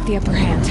the upper hand.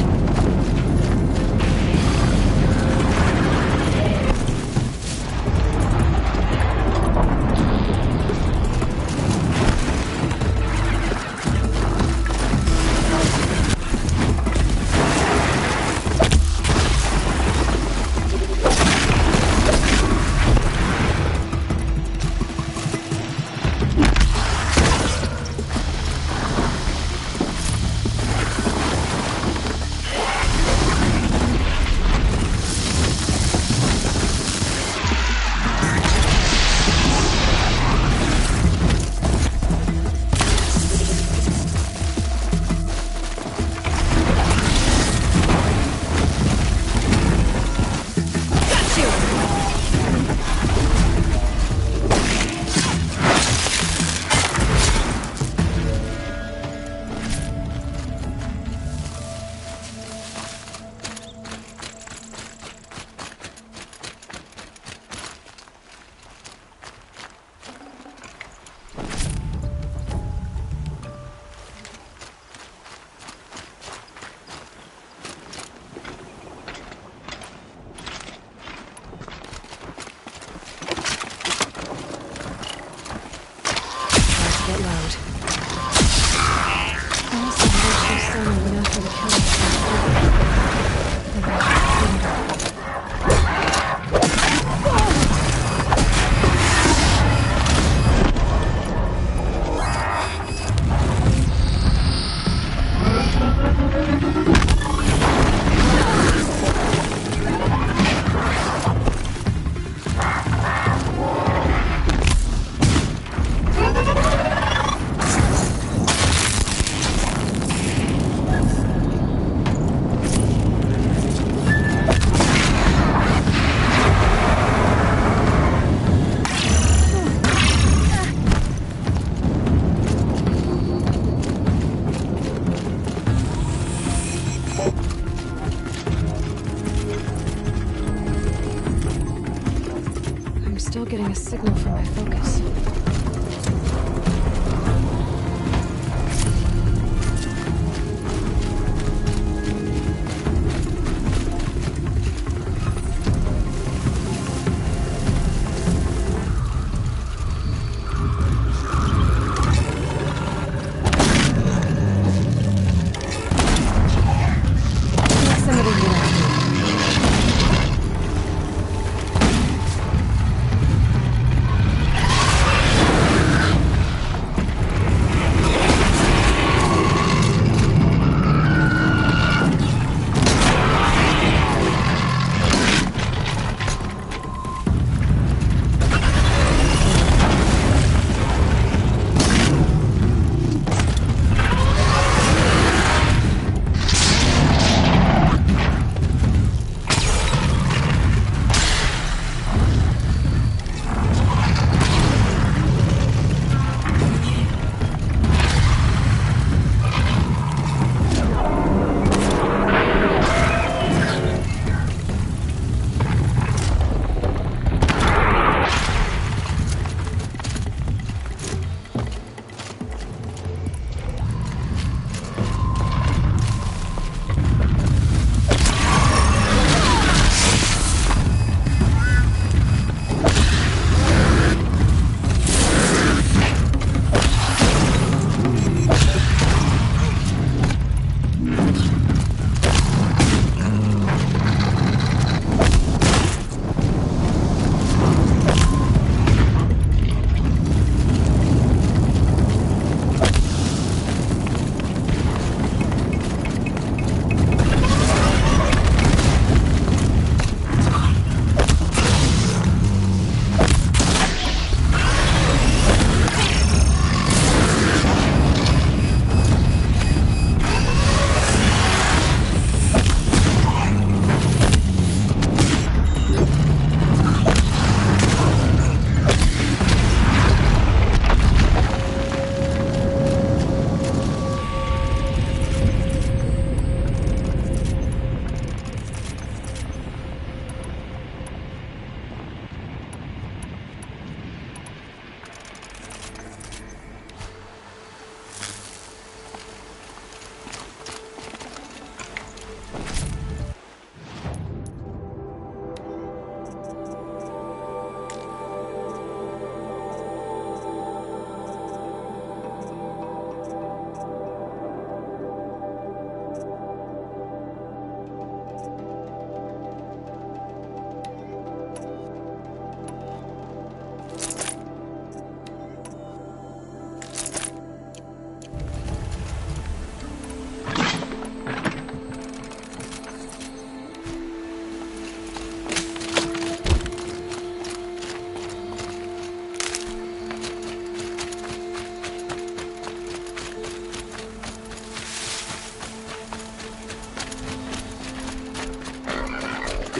Getting a signal from my focus.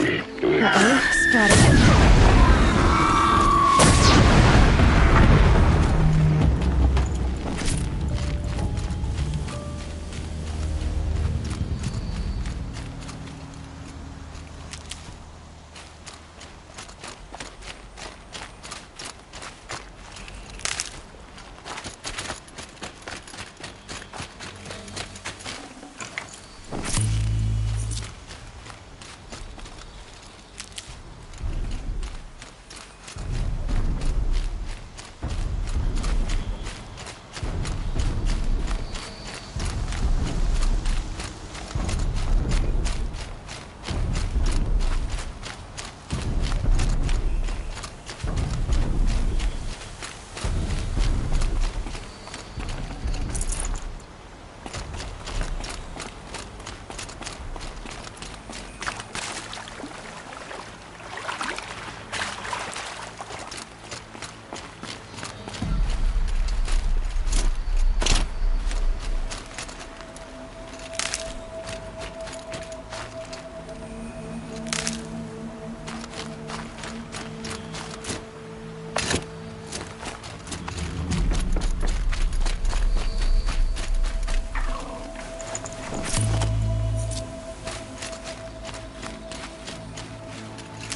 Uh-oh, spotted.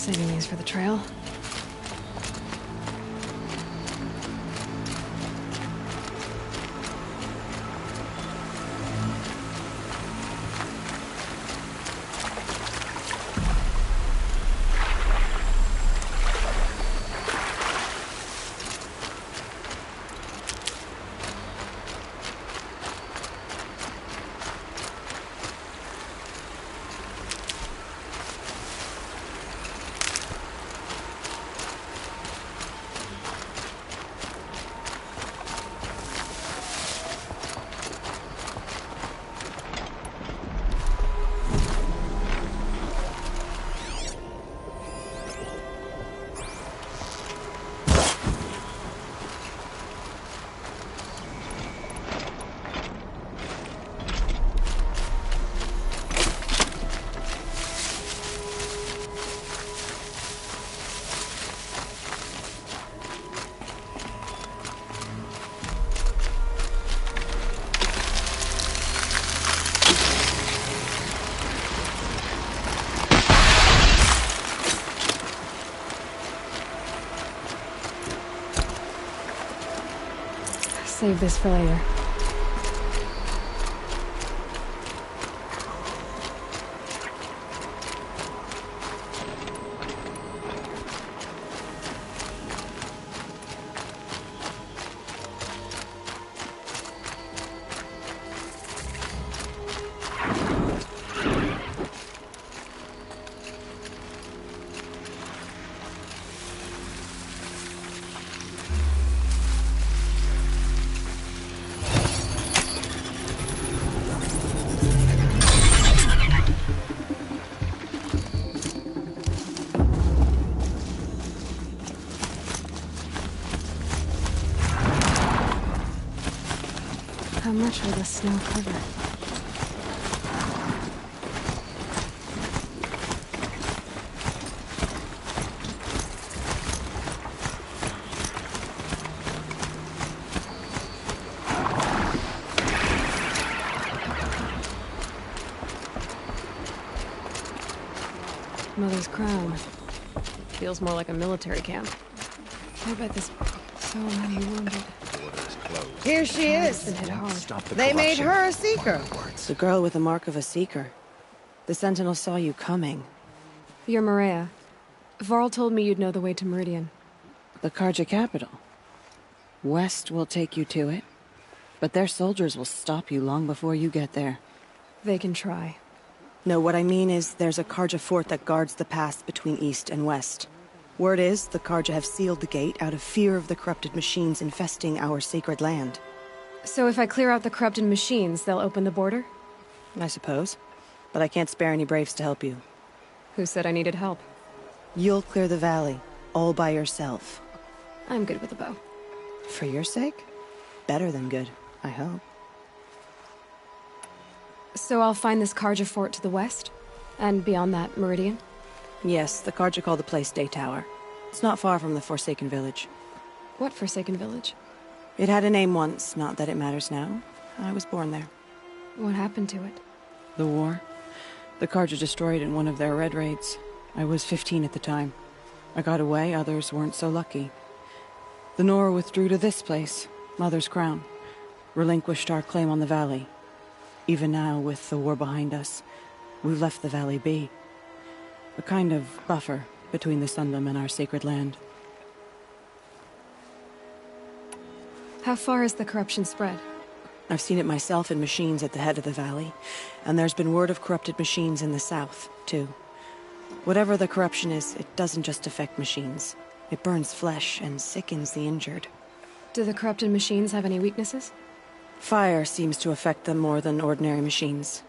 Saving these for the trail. Save this for later. How much will the snow cover? Mother's crown. Feels more like a military camp. I bet there's so many wounded. Here she is. Been hit hard. They made her a Seeker. The girl with the mark of a Seeker. The Sentinel saw you coming. You're Maria. Varl told me you'd know the way to Meridian. The Carja capital. West will take you to it, but their soldiers will stop you long before you get there. They can try. No, what I mean is there's a Carja fort that guards the pass between East and West. Word is, the Carja have sealed the gate out of fear of the corrupted machines infesting our sacred land. So if I clear out the corrupted machines, they'll open the border? I suppose. But I can't spare any braves to help you. Who said I needed help? You'll clear the valley, all by yourself. I'm good with a bow. For your sake? Better than good, I hope. So I'll find this Carja fort to the west? And beyond that, Meridian? Yes, the Carja call the place Day Tower. It's not far from the Forsaken Village. What Forsaken Village? It had a name once, not that it matters now. I was born there. What happened to it? The war. The Carja destroyed in one of their red raids. I was 15 at the time. I got away, others weren't so lucky. The Nora withdrew to this place, Mother's Crown. Relinquished our claim on the valley. Even now, with the war behind us, we've left the valley be. A kind of buffer between the Sundom and our sacred land. How far has the corruption spread? I've seen it myself in machines at the head of the valley, and there's been word of corrupted machines in the south, too. Whatever the corruption is, it doesn't just affect machines. It burns flesh and sickens the injured. Do the corrupted machines have any weaknesses? Fire seems to affect them more than ordinary machines.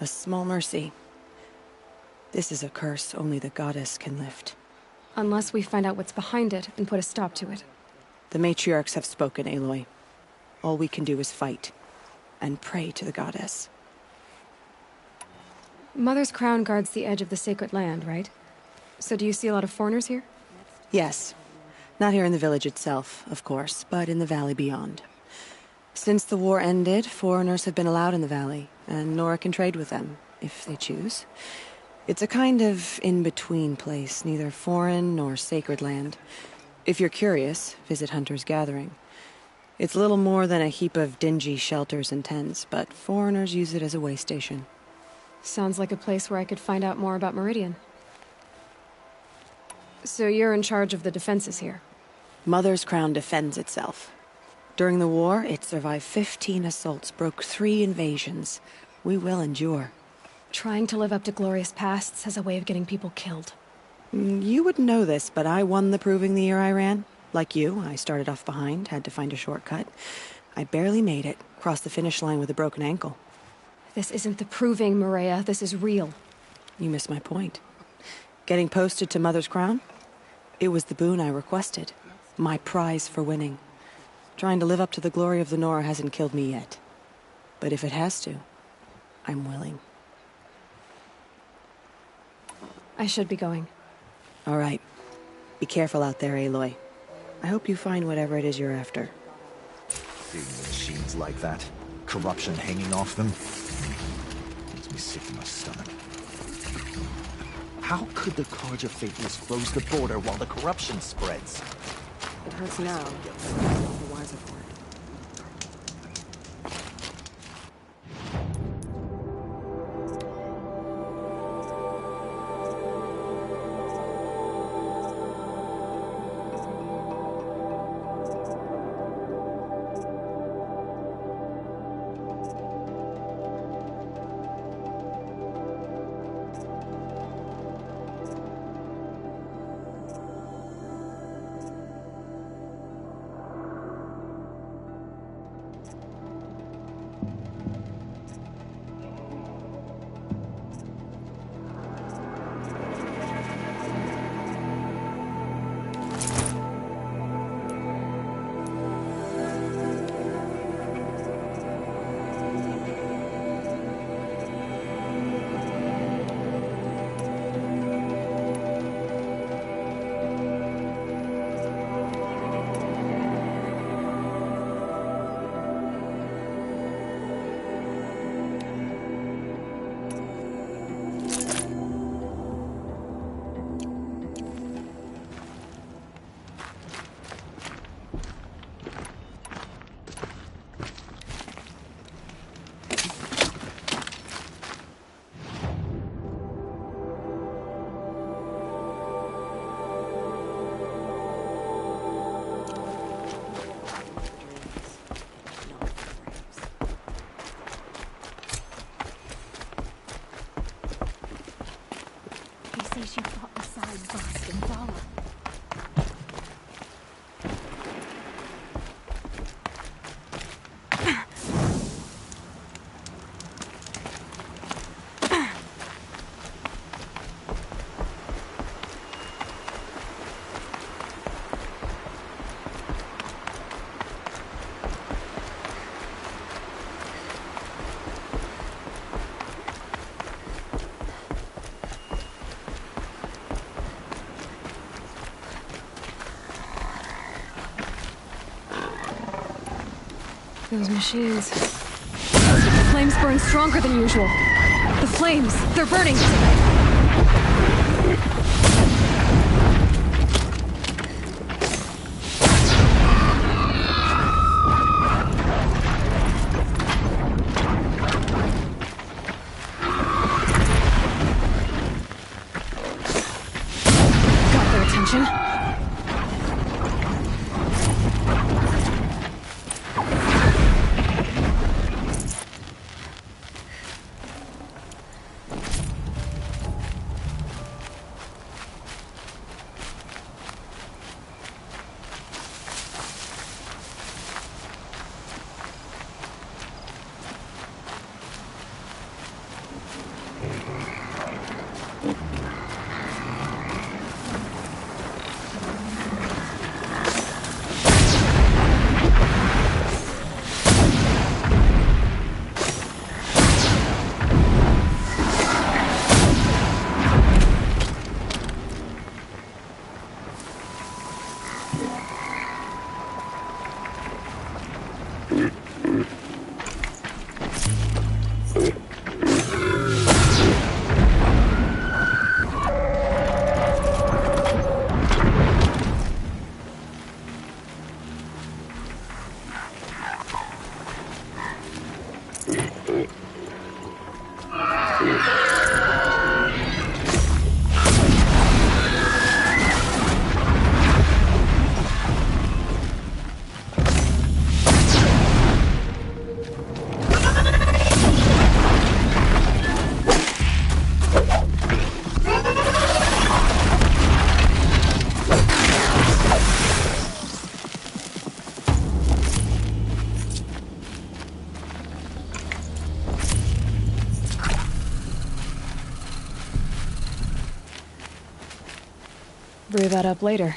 A small mercy. This is a curse only the goddess can lift. Unless we find out what's behind it and put a stop to it. The matriarchs have spoken, Aloy. All we can do is fight, and pray to the goddess. Mother's Crown guards the edge of the sacred land, right? So do you see a lot of foreigners here? Yes. Not here in the village itself, of course, but in the valley beyond. Since the war ended, foreigners have been allowed in the valley, and Nora can trade with them, if they choose. It's a kind of in-between place, neither foreign nor sacred land. If you're curious, visit Hunter's Gathering. It's little more than a heap of dingy shelters and tents, but foreigners use it as a way station. Sounds like a place where I could find out more about Meridian. So you're in charge of the defenses here? Mother's Crown defends itself. During the war, it survived 15 assaults, broke 3 invasions. We will endure. Trying to live up to glorious pasts has a way of getting people killed. You wouldn't know this, but I won the proving the year I ran. Like you, I started off behind, had to find a shortcut. I barely made it, crossed the finish line with a broken ankle. This isn't the proving, Maria. This is real. You missed my point. Getting posted to Mother's Crown? It was the boon I requested. My prize for winning. Trying to live up to the glory of the Nora hasn't killed me yet. But if it has to, I'm willing. I should be going. All right. Be careful out there, Aloy. I hope you find whatever it is you're after. Big machines like that. Corruption hanging off them. Makes me sick to my stomach. How could the Carja faithless close the border while the corruption spreads? It hurts now. The wiser for it. She fought beside Boston Vala. Those machines. The flames burn stronger than usual. The flames, they're burning. Got their attention. Brew that up later.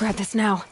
grab this now.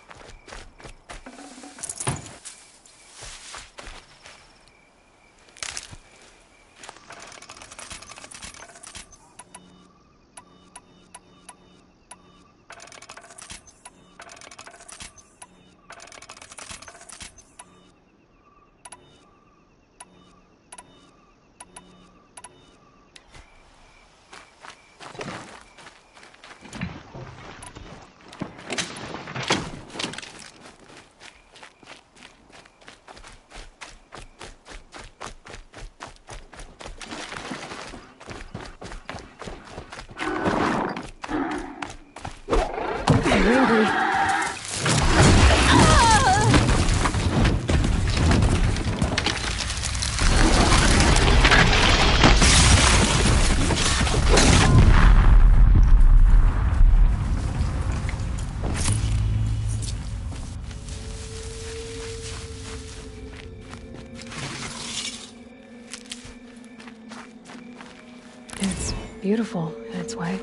It's beautiful in its way.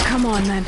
Come on, then.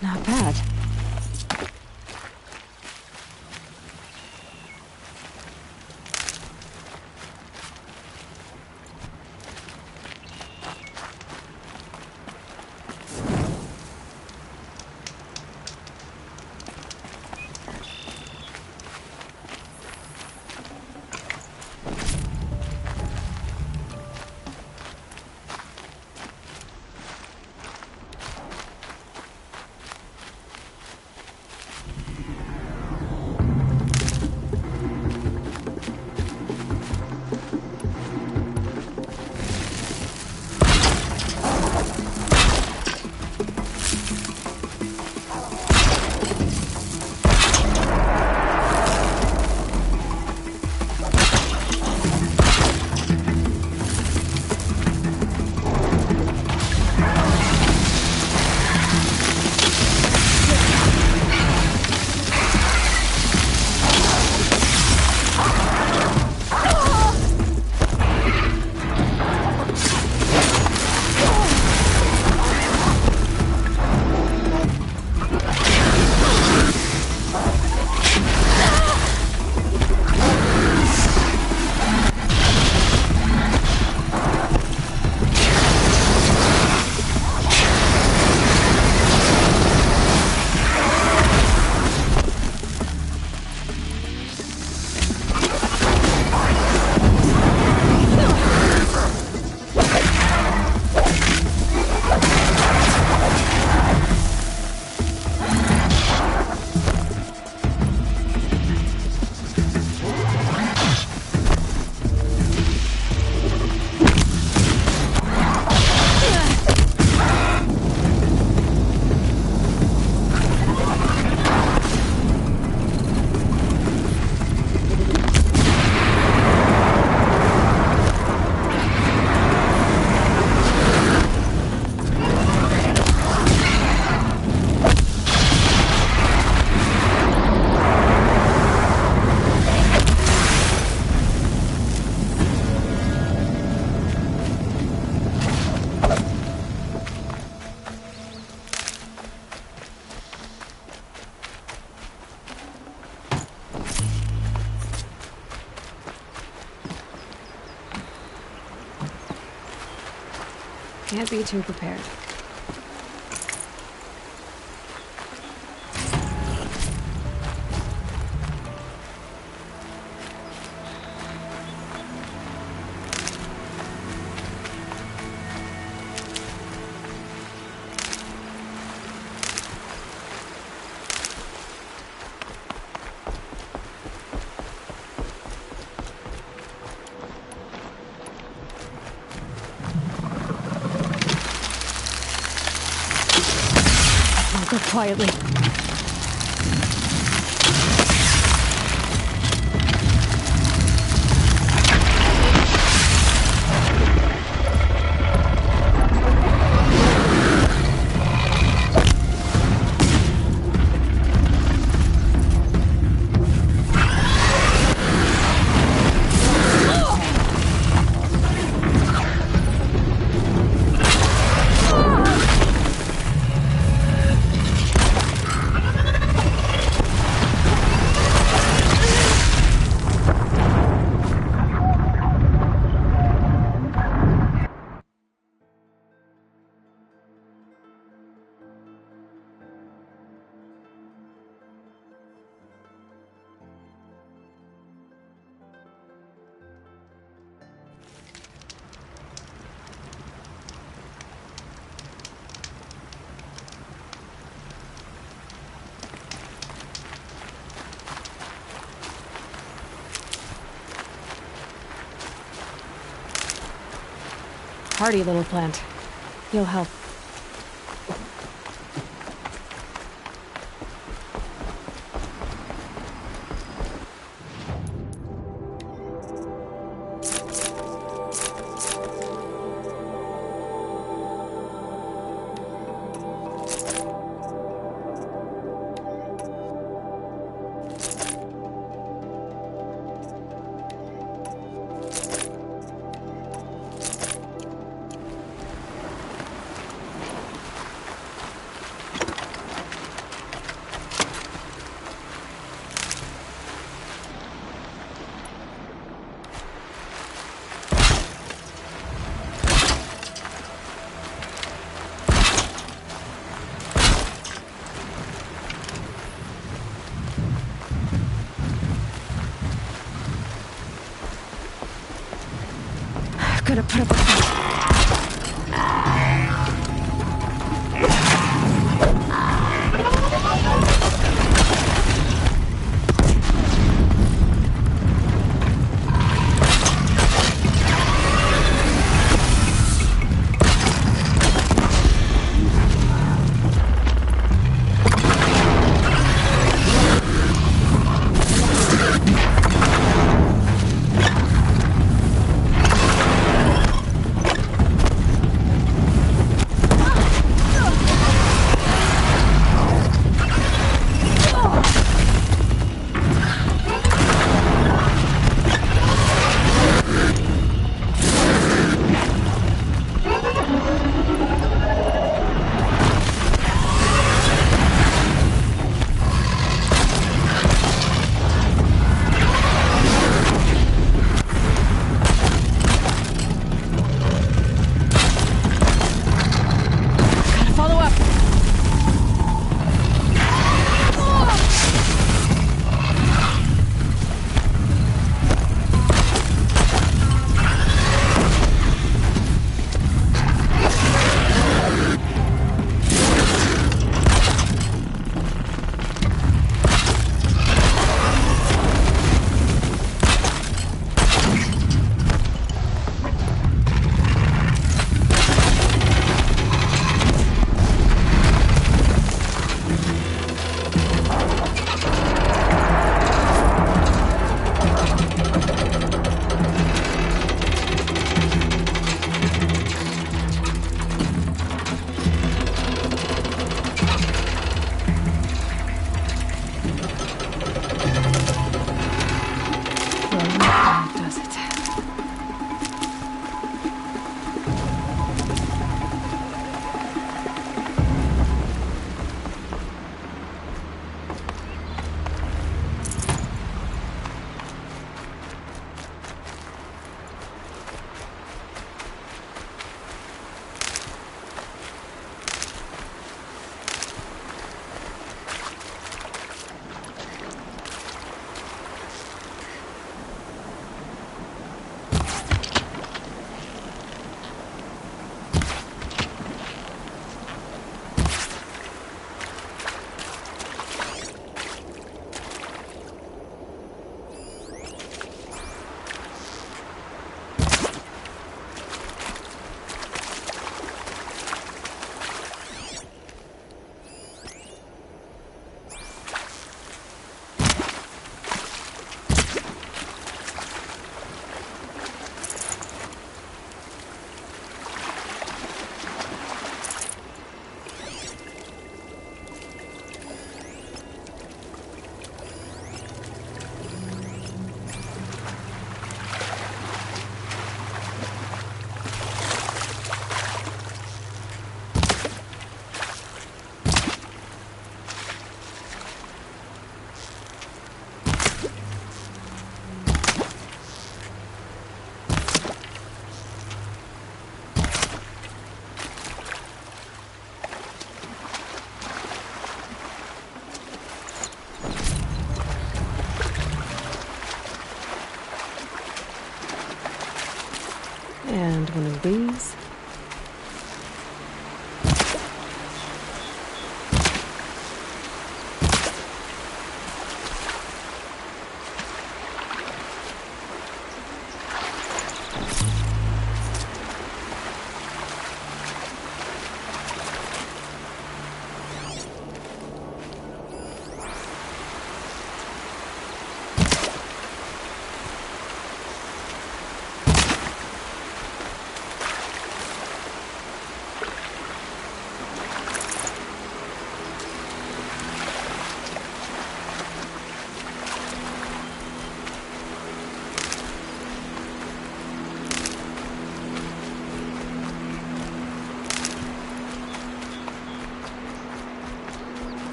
Not bad. Can't be too prepared. I'll go quietly. Hardy little plant. You'll help. Gotta put up a fight.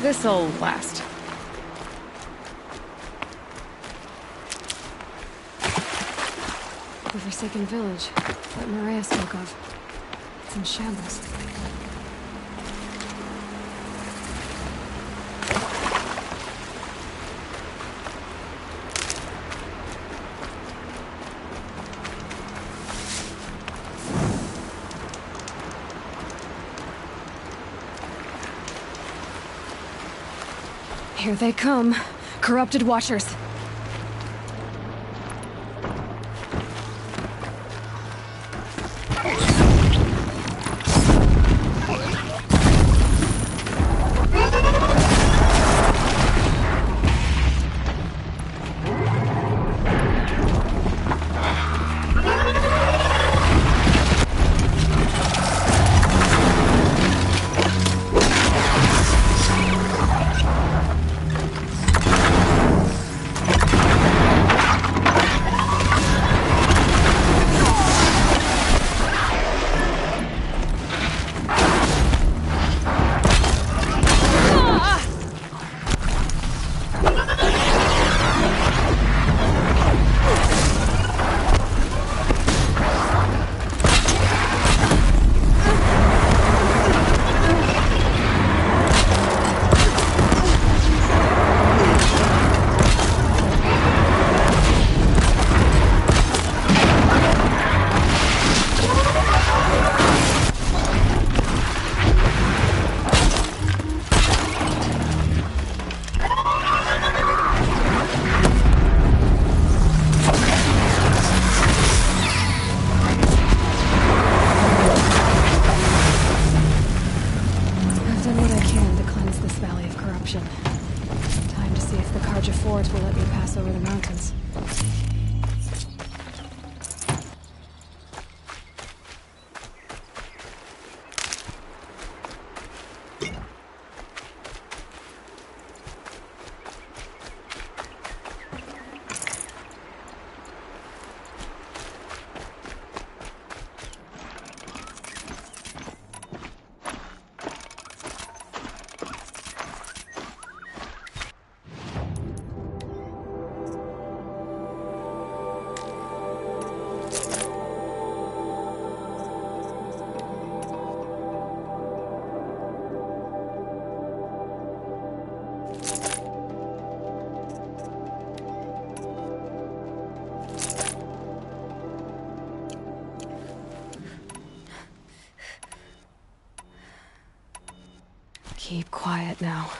This'll last. The Forsaken Village that Maria spoke of. It's in shambles. Here they come. Corrupted Watchers. Time to see if the Karja Fort will let me pass over the mountains. Keep quiet now.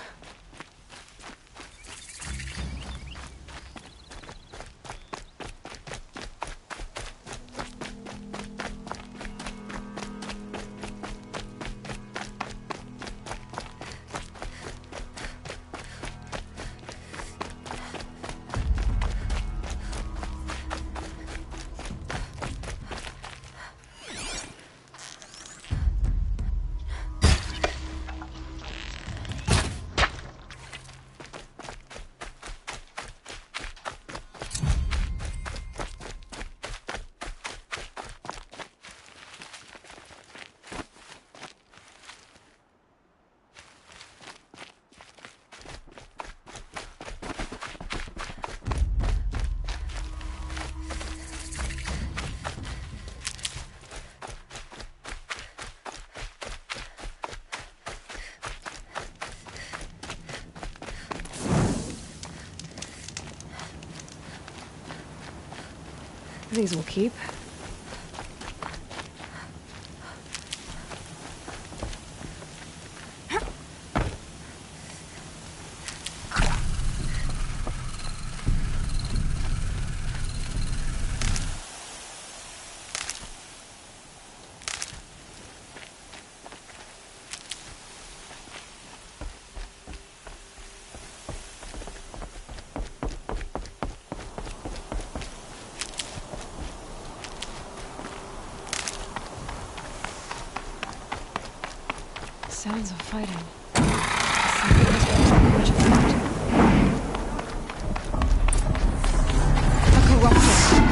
These will keep. Sounds of fighting. A corruption.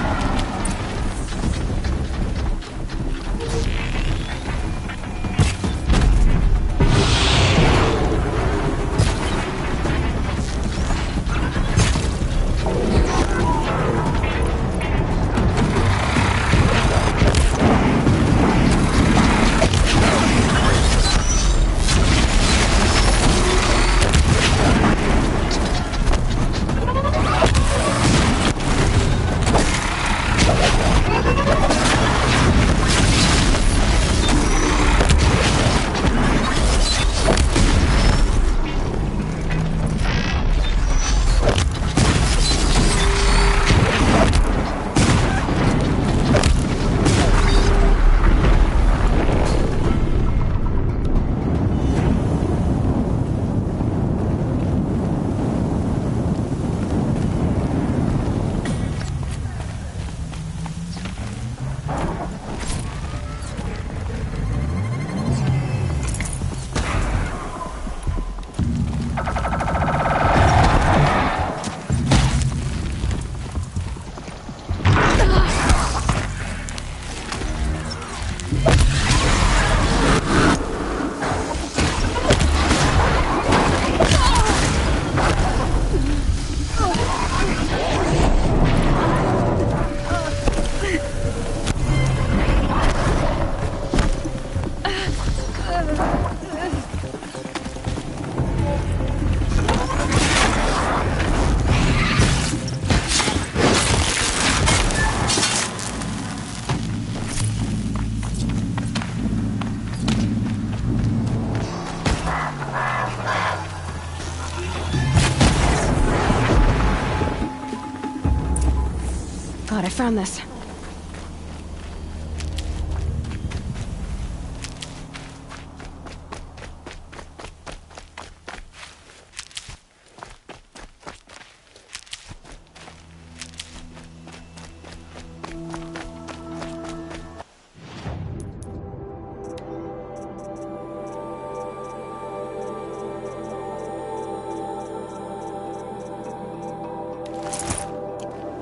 found this.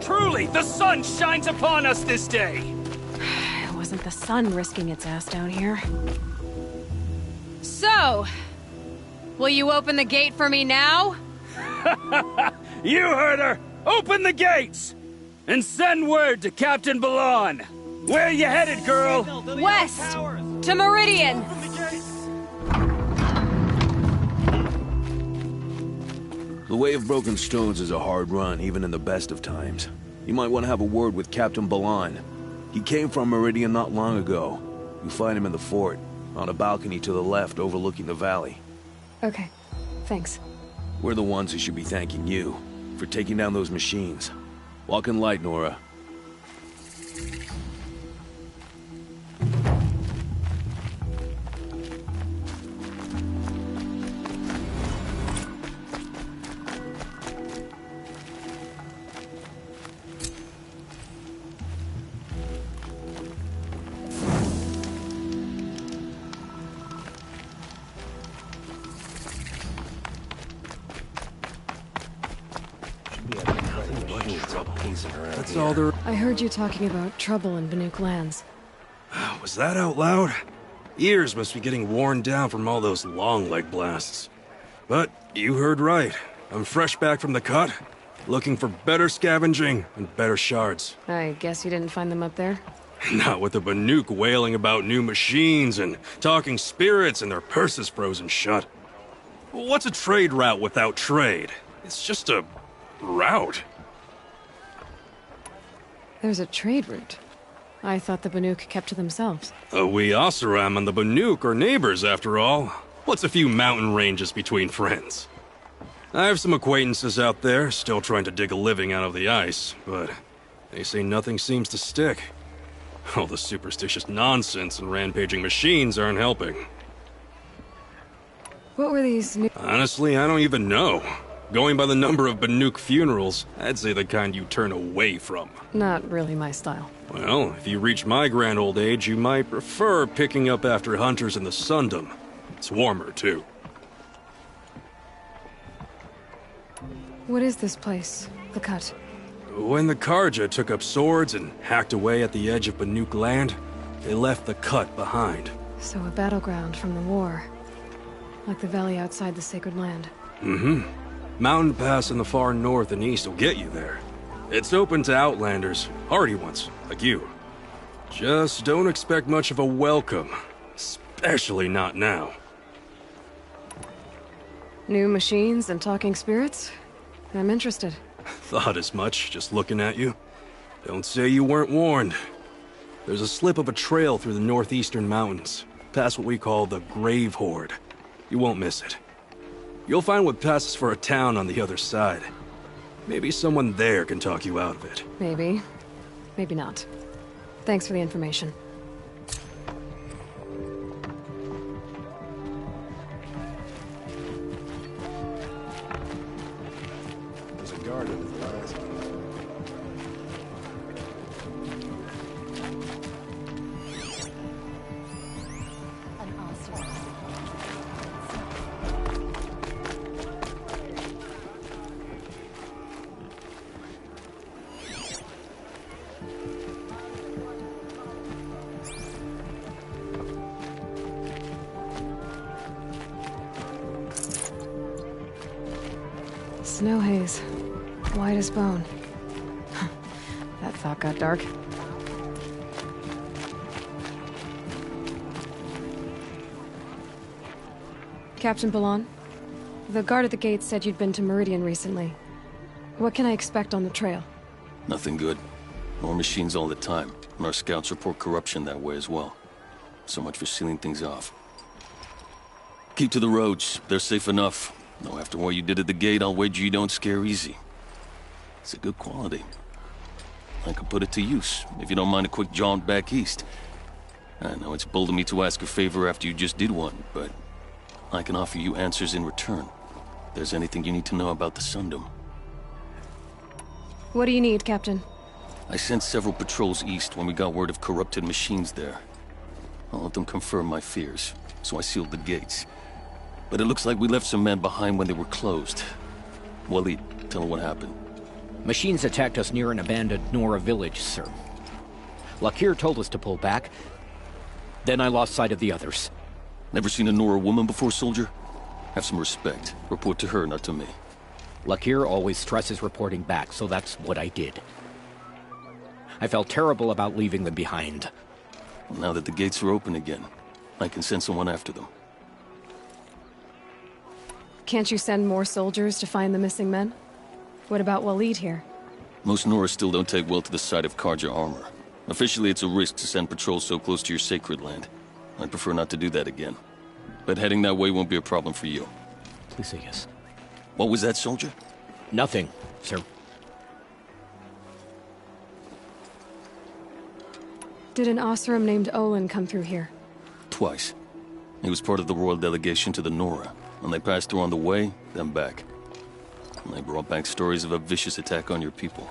Truly, the sun shines upon us this day! It wasn't the sun risking its ass down here. So, will you open the gate for me now? You heard her! Open the gates! And send word to Captain Balan! Where you headed, girl? West! To Meridian! The Way of Broken Stones is a hard run, even in the best of times. You might want to have a word with Captain Balan. He came from Meridian not long ago. You find him in the fort, on a balcony to the left overlooking the valley. Okay, thanks. We're the ones who should be thanking you for taking down those machines. Walk in light, Nora. That's all there... I heard you talking about trouble in Banuk lands. Was that out loud? Ears must be getting worn down from all those long leg blasts. But you heard right. I'm fresh back from the cut, looking for better scavenging and better shards. I guess you didn't find them up there? Not with the Banuk wailing about new machines and talking spirits and their purses frozen shut. What's a trade route without trade? It's just a... route. There's a trade route. I thought the Banuk kept to themselves. We Oseram and the Banuk are neighbors, after all. What's a few mountain ranges between friends? I have some acquaintances out there, still trying to dig a living out of the ice, but they say nothing seems to stick. All the superstitious nonsense and rampaging machines aren't helping. What were these new... Honestly, I don't even know. Going by the number of Banuk funerals, I'd say the kind you turn away from. Not really my style. Well, if you reach my grand old age, you might prefer picking up after hunters in the Sundom. It's warmer, too. What is this place? The Cut? When the Karja took up swords and hacked away at the edge of Banuk land, they left the Cut behind. So a battleground from the war. Like the valley outside the Sacred Land. Mm-hmm. Mountain Pass in the far north and east will get you there. It's open to outlanders, hardy ones, like you. Just don't expect much of a welcome, especially not now. New machines and talking spirits? I'm interested. Thought as much, just looking at you. Don't say you weren't warned. There's a slip of a trail through the northeastern mountains, past what we call the Grave Horde. You won't miss it. You'll find what passes for a town on the other side. Maybe someone there can talk you out of it. Maybe. Maybe not. Thanks for the information. There's a guard in the last. An Oseram. Snow haze. White as bone. That thought got dark. Captain Balan, the guard at the gate said you'd been to Meridian recently. What can I expect on the trail? Nothing good. More machines all the time, and our scouts report corruption that way as well. So much for sealing things off. Keep to the roads. They're safe enough. Though after what you did at the gate, I'll wager you don't scare easy. It's a good quality. I could put it to use, if you don't mind a quick jaunt back east. I know it's bold of me to ask a favor after you just did one, but I can offer you answers in return. If there's anything you need to know about the Sundom. What do you need, Captain? I sent several patrols east when we got word of corrupted machines there. All of them confirmed my fears, so I sealed the gates. But it looks like we left some men behind when they were closed. Waleed, tell her what happened. Machines attacked us near an abandoned Nora village, sir. Lakir told us to pull back. Then I lost sight of the others. Never seen a Nora woman before, soldier? Have some respect. Report to her, not to me. Lakir always stresses reporting back, so that's what I did. I felt terrible about leaving them behind. Now that the gates are open again, I can send someone after them. Can't you send more soldiers to find the missing men? What about Waleed here? Most Nora still don't take well to the sight of Karja armor. Officially, it's a risk to send patrols so close to your sacred land. I'd prefer not to do that again. But heading that way won't be a problem for you. Please say yes. What was that, soldier? Nothing, sir. Did an Osram named Olin come through here? Twice. He was part of the royal delegation to the Nora, and they passed through on the way, then back. And they brought back stories of a vicious attack on your people.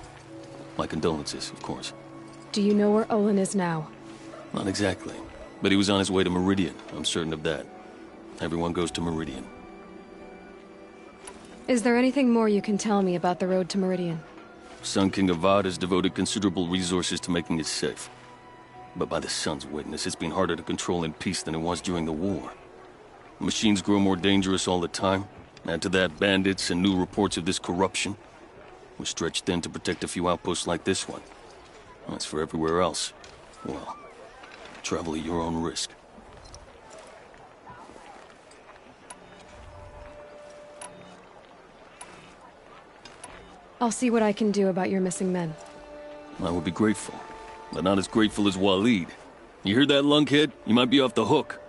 My condolences, of course. Do you know where Olin is now? Not exactly, but he was on his way to Meridian, I'm certain of that. Everyone goes to Meridian. Is there anything more you can tell me about the road to Meridian? Sun King Avad has devoted considerable resources to making it safe. But by the Sun's witness, it's been harder to control in peace than it was during the war. Machines grow more dangerous all the time. Add to that bandits and new reports of this corruption. We're stretched thin to protect a few outposts like this one. As for everywhere else, well, travel at your own risk. I'll see what I can do about your missing men. I would be grateful, but not as grateful as Waleed. You heard that, lunkhead? You might be off the hook.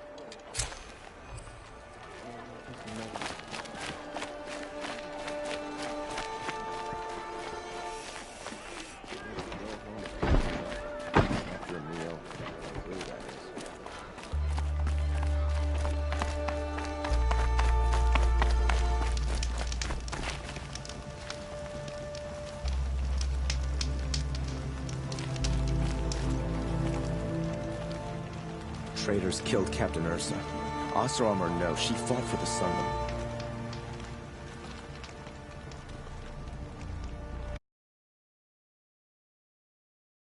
Traitors killed Captain Ursa. Osram or no, she fought for the Sundom.